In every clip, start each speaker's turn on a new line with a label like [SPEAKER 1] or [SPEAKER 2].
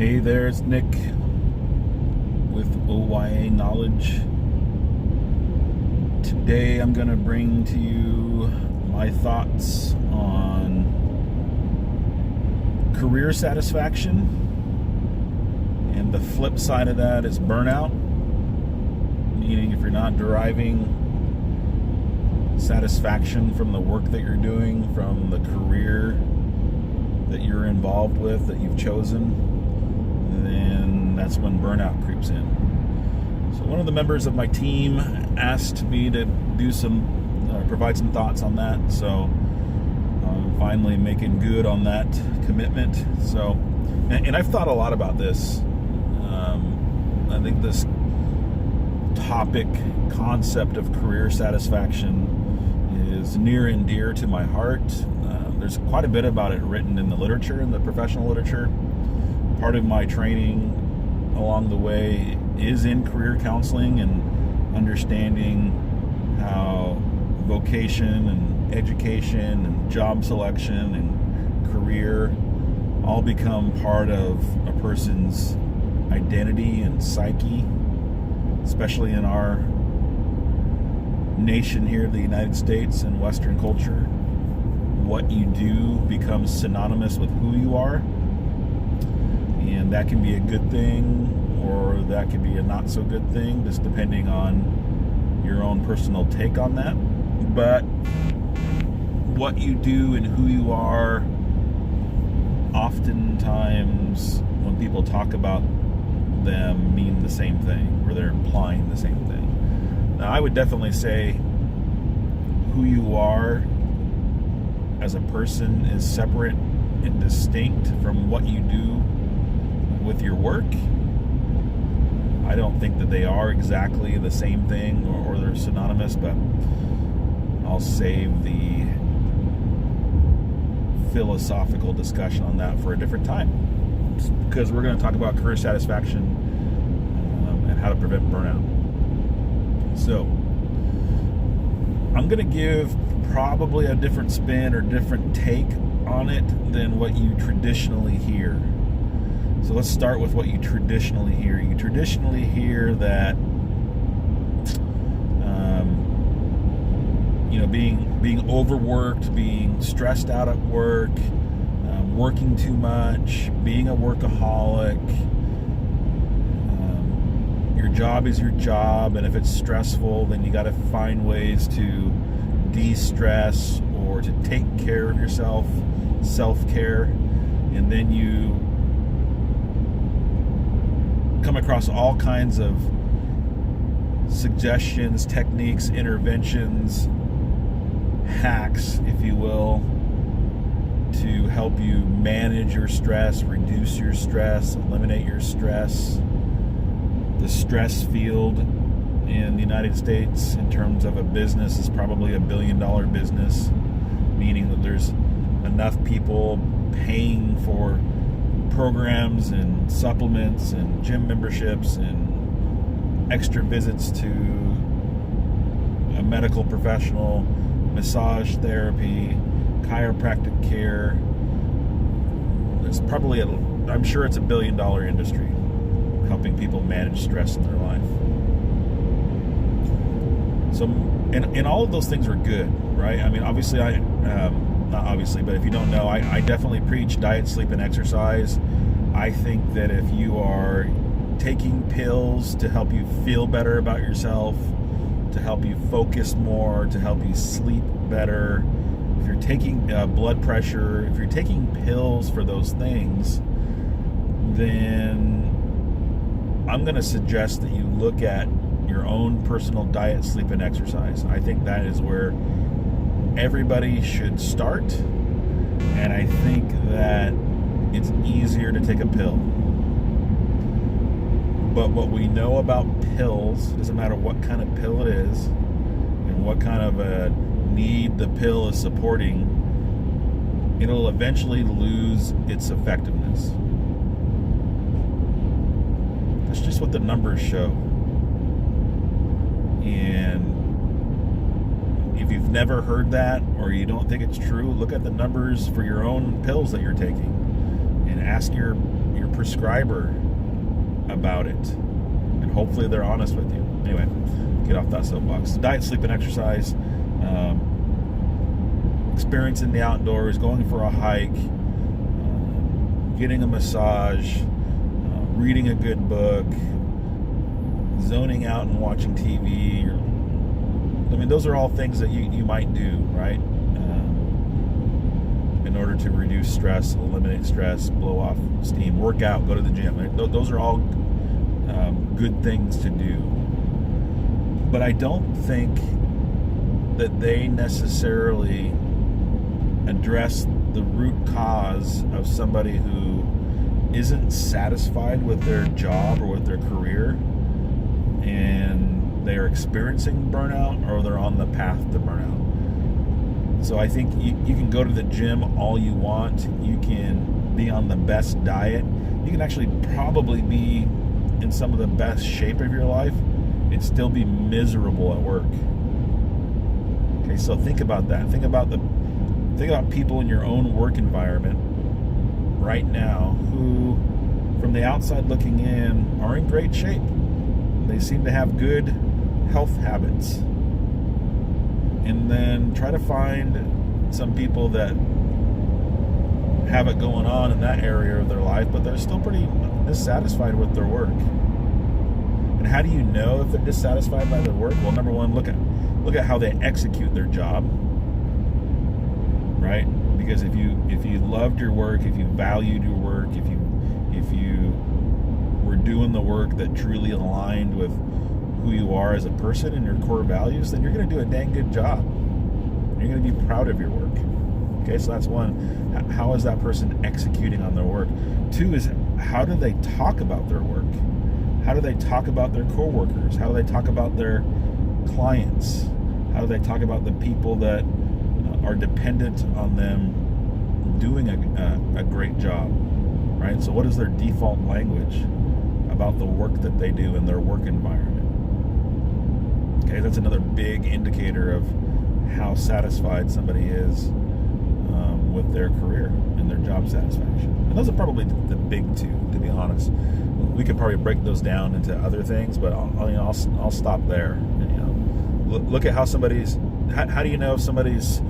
[SPEAKER 1] Hey there, it's Nick with OYA Knowledge. Today I'm going to bring to you my thoughts on career satisfaction, and the flip side of that is burnout, meaning if you're not deriving satisfaction from the work that you're doing, from the career that you're involved with, that you've chosen, then that's when burnout creeps in. So one of the members of my team asked me to do provide some thoughts on that. So I'm finally making good on that commitment. So, and I've thought a lot about this. I think this concept of career satisfaction is near and dear to my heart. There's quite a bit about it written in the literature, in the professional literature. Part of my training along the way is in career counseling and understanding how vocation and education and job selection and career all become part of a person's identity and psyche, especially in our nation here, the United States and Western culture. What you do becomes synonymous with who you are. And that can be a good thing, or that can be a not so good thing, just depending on your own personal take on that. But what you do and who you are, oftentimes when people talk about them, mean the same thing, or they're implying the same thing. Now, I would definitely say who you are as a person is separate and distinct from what you do with your work. I don't think that they are exactly the same thing or they're synonymous, but I'll save the philosophical discussion on that for a different time, because we're going to talk about career satisfaction and how to prevent burnout. So I'm going to give probably a different spin or different take on it than what you traditionally hear. So let's start with what you traditionally hear. You traditionally hear that being overworked, being stressed out at work, working too much, being a workaholic. Your job is your job, and if it's stressful, then you got to find ways to de-stress or to take care of yourself, self-care, and then you come across all kinds of suggestions, techniques, interventions, hacks, if you will, to help you manage your stress, reduce your stress, eliminate your stress. The stress field in the United States, in terms of a business, is probably $1 billion business, meaning that there's enough people paying for programs and supplements and gym memberships and extra visits to a medical professional, massage therapy, chiropractic care. There's probably I'm sure it's $1 billion industry helping people manage stress in their life. So, and all of those things are good, right? I mean, obviously, not obviously, but if you don't know, I definitely preach diet, sleep, and exercise. I think that if you are taking pills to help you feel better about yourself, to help you focus more, to help you sleep better, if you're taking blood pressure, if you're taking pills for those things, then I'm going to suggest that you look at your own personal diet, sleep, and exercise. I think that is where everybody should start, and I think that it's easier to take a pill. But what we know about pills, doesn't matter what kind of pill it is and what kind of a need the pill is supporting, it'll eventually lose its effectiveness. That's just what the numbers show. And if you've never heard that, or you don't think it's true, look at the numbers for your own pills that you're taking and ask your prescriber about it. And hopefully they're honest with you. Anyway, get off that soapbox. Diet, sleep, and exercise. Experiencing the outdoors, going for a hike, getting a massage, reading a good book, zoning out and watching TV. Those are all things that you might do, right? In order to reduce stress, eliminate stress, blow off steam, work out, go to the gym. Those are all good things to do. But I don't think that they necessarily address the root cause of somebody who isn't satisfied with their job or with their career, and they're experiencing burnout, or they're on the path to burnout. So I think you can go to the gym all you want. You can be on the best diet. You can actually probably be in some of the best shape of your life and still be miserable at work. Okay, so think about that. Think about people in your own work environment right now who, from the outside looking in, are in great shape. They seem to have good health habits. And then try to find some people that have it going on in that area of their life, but they're still pretty dissatisfied with their work. And how do you know if they're dissatisfied by their work? Well, number one, look at how they execute their job. Right? Because if you loved your work, if you valued your work, if you were doing the work that truly aligned with who you are as a person and your core values, then you're going to do a dang good job. You're going to be proud of your work. Okay, so that's one. How is that person executing on their work? Two is, how do they talk about their work? How do they talk about their coworkers? How do they talk about their clients? How do they talk about the people that are dependent on them doing a great job, right? So what is their default language about the work that they do in their work environment? Okay, that's another big indicator of how satisfied somebody is with their career and their job satisfaction. And those are probably the big two, to be honest. We could probably break those down into other things, but I'll stop there. Look at how somebody's. How do you know if somebody's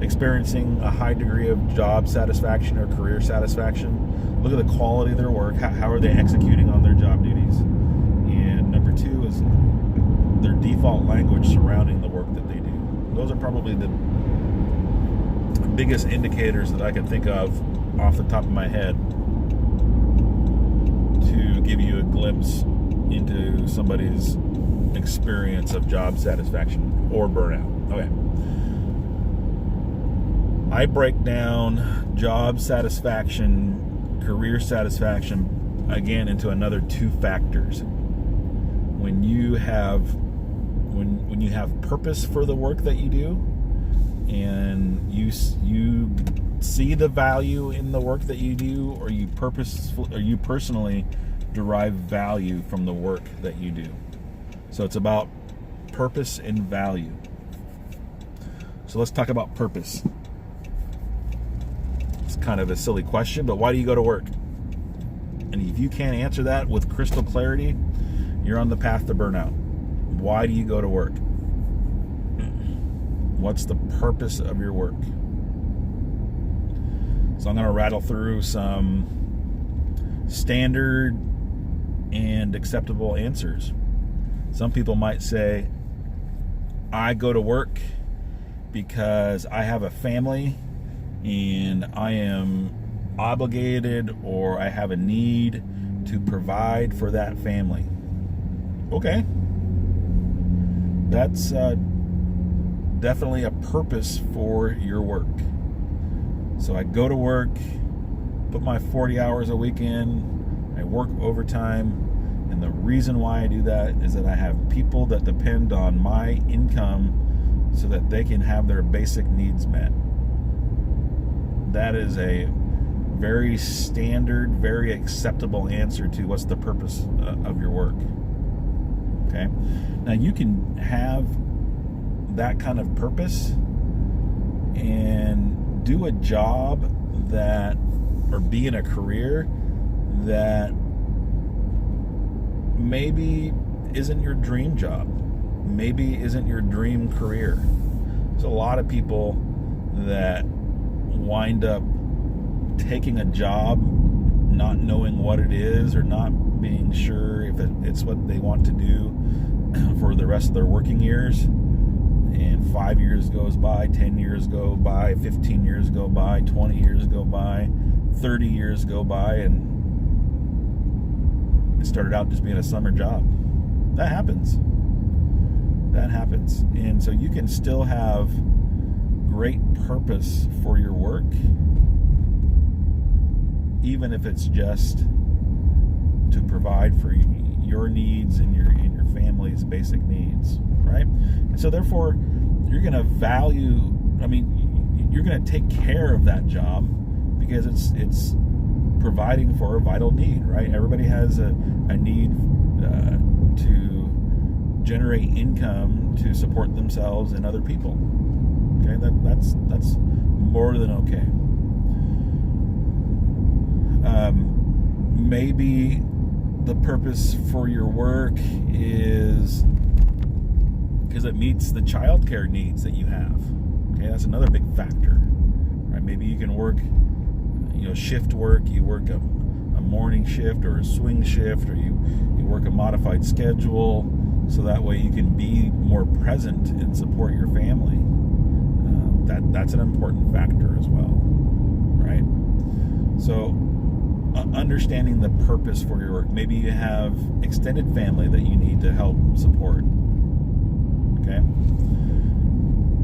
[SPEAKER 1] experiencing a high degree of job satisfaction or career satisfaction? Look at the quality of their work. How are they executing on their job duties? And number two is their default language surrounding the work that they do. Those are probably the biggest indicators that I can think of off the top of my head to give you a glimpse into somebody's experience of job satisfaction or burnout. Okay. I break down job satisfaction, career satisfaction, again, into another two factors. When you have purpose for the work that you do, and you see the value in the work that you do, or you personally derive value from the work that you do. So it's about purpose and value. So let's talk about purpose. It's kind of a silly question, but why do you go to work? And if you can't answer that with crystal clarity, you're on the path to burnout. Why do you go to work? What's the purpose of your work? So I'm going to rattle through some standard and acceptable answers. Some people might say, I go to work because I have a family and I am obligated, or I have a need to provide for that family. Okay. That's definitely a purpose for your work. So I go to work, put my 40 hours a week in, I work overtime, and the reason why I do that is that I have people that depend on my income so that they can have their basic needs met. That is a very standard, very acceptable answer to what's the purpose of your work. Okay? Now you can have that kind of purpose and do a job or be in a career that maybe isn't your dream job, maybe isn't your dream career. There's a lot of people that wind up taking a job not knowing what it is, or not being sure if it's what they want to do for the rest of their working years. And 5 years goes by, 10 years go by, 15 years go by, 20 years go by, 30 years go by, and it started out just being a summer job. That happens. And so you can still have great purpose for your work, even if it's just to provide for your needs and your family's basic needs, right? And so therefore, you're going to you're going to take care of that job because it's providing for a vital need, right? Everybody has a need to generate income to support themselves and other people. Okay, that's more than okay. Maybe the purpose for your work is because it meets the childcare needs that you have. Okay, that's another big factor. Right? Maybe you can work, shift work. You work a morning shift or a swing shift, or you work a modified schedule, so that way you can be more present and support your family. That's an important factor as well, right? So understanding the purpose for your work. Maybe you have extended family that you need to help support. Okay?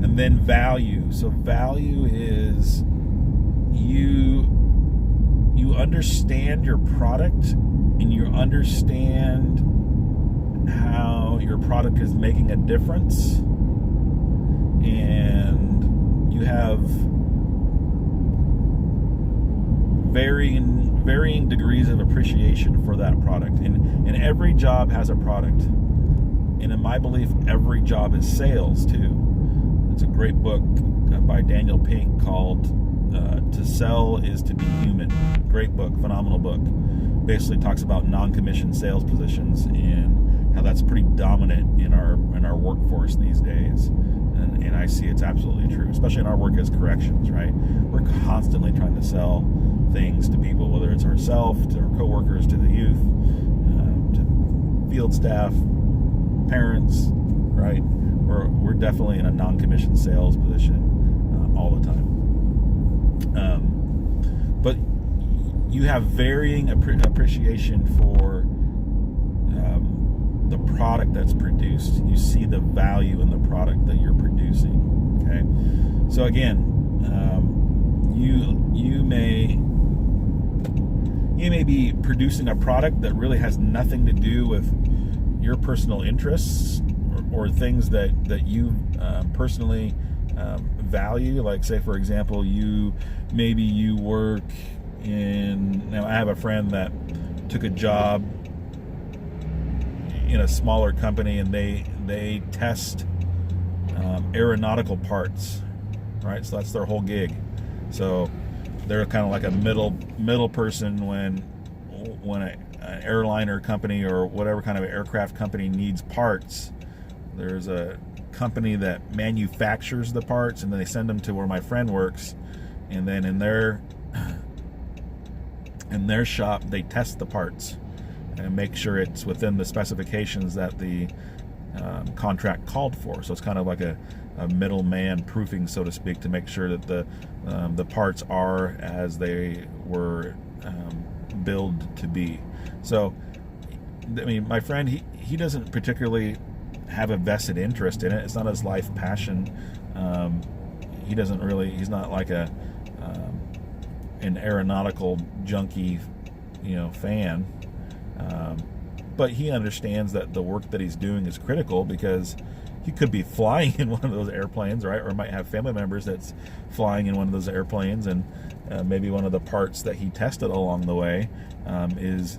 [SPEAKER 1] And then value. So value is you understand your product, and you understand how your product is making a difference, and you have varying degrees of appreciation for that product. And every job has a product. And in my belief, every job is sales too. It's a great book by Daniel Pink called To Sell is to Be Human. Great book, phenomenal book. Basically talks about non-commissioned sales positions and how that's pretty dominant in our workforce these days. And I see it's absolutely true, especially in our work as corrections, right? We're constantly trying to sell things to people, whether it's ourselves, to our coworkers, to the youth, to field staff, parents, right? We're definitely in a non-commissioned sales position all the time. But you have varying appreciation for the product that's produced. You see the value in the product that you're producing. Okay, so again, you may be producing a product that really has nothing to do with your personal interests or things that you personally value. Like, say for example, you work in. Now, I have a friend that took a job in a smaller company, and they test aeronautical parts, right? So that's their whole gig. So they're kind of like a middle person when an airliner company or whatever kind of aircraft company needs parts. There's a company that manufactures the parts, and then they send them to where my friend works, and then in their shop they test the parts and make sure it's within the specifications that the contract called for. So it's kind of like a middleman proofing, so to speak, to make sure that the parts are as they were billed to be. So, I mean, my friend, he doesn't particularly have a vested interest in it. It's not his life passion. He's not like an aeronautical junkie, fan. But he understands that the work that he's doing is critical, because he could be flying in one of those airplanes, right? Or might have family members that's flying in one of those airplanes, and maybe one of the parts that he tested along the way is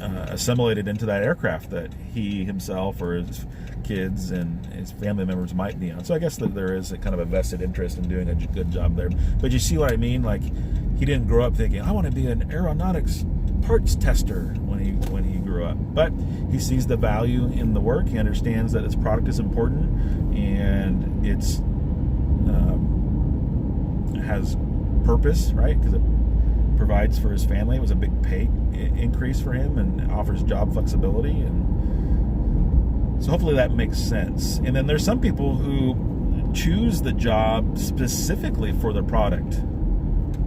[SPEAKER 1] assimilated into that aircraft that he himself or his kids and his family members might be on. So I guess that there is a kind of a vested interest in doing a good job there. But you see what I mean? Like, he didn't grow up thinking, I want to be an aeronautics parts tester when he grew up. But he sees the value in the work. He understands that his product is important and it's has purpose, right? Because it provides for his family. It was a big pay increase for him and offers job flexibility. And so hopefully that makes sense. And then there's some people who choose the job specifically for the product,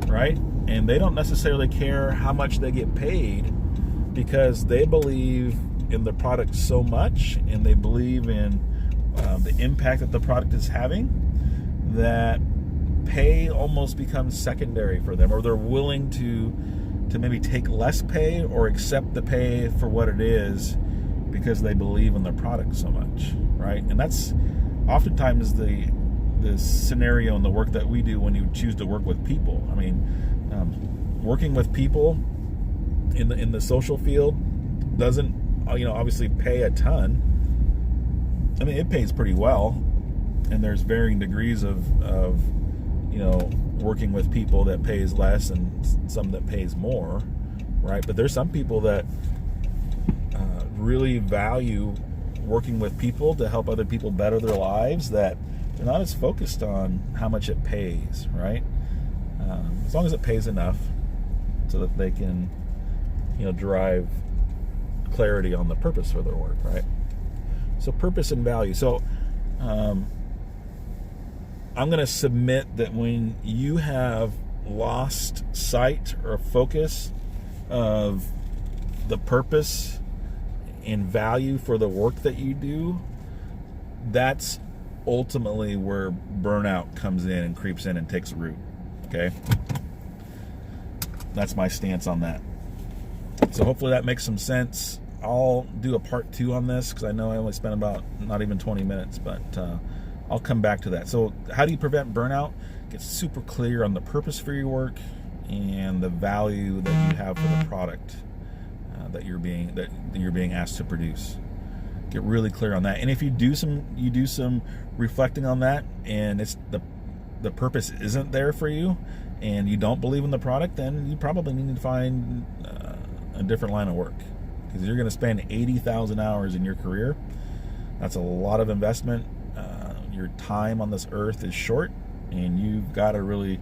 [SPEAKER 1] right? And they don't necessarily care how much they get paid because they believe in the product so much and they believe in the impact that the product is having that pay almost becomes secondary for them, or they're willing to maybe take less pay or accept the pay for what it is because they believe in the product so much, right? And that's oftentimes the scenario in the work that we do when you choose to work with people. I mean, working with people in the social field doesn't, obviously pay a ton. I mean, it pays pretty well, and there's varying degrees of working with people that pays less and some that pays more, right? But there's some people that really value working with people to help other people better their lives, that they're not as focused on how much it pays, right? As long as it pays enough so that they can, derive clarity on the purpose for their work, right? So purpose and value. So I'm going to submit that when you have lost sight or focus of the purpose and value for the work that you do, that's ultimately where burnout comes in and creeps in and takes root. Okay? That's my stance on that. So hopefully that makes some sense. I'll do a part 2 on this because I know I only spent about not even 20 minutes, but I'll come back to that. So how do you prevent burnout? Get super clear on the purpose for your work and the value that you have for the product that you're being asked to produce. Get really clear on that. And if you do some reflecting on that, and it's the purpose isn't there for you, and you don't believe in the product, then you probably need to find a different line of work, because you're going to spend 80,000 hours in your career. That's a lot of investment. Your time on this earth is short, and you've got to really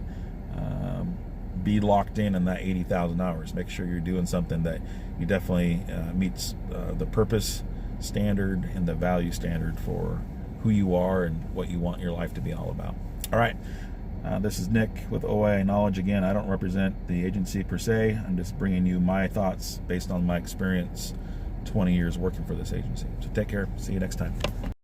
[SPEAKER 1] be locked in that 80,000 hours. Make sure you're doing something that you definitely meets the purpose standard and the value standard for who you are and what you want your life to be all about. All right. This is Nick with OI Knowledge. Again, I don't represent the agency per se. I'm just bringing you my thoughts based on my experience, 20 years working for this agency. So take care. See you next time.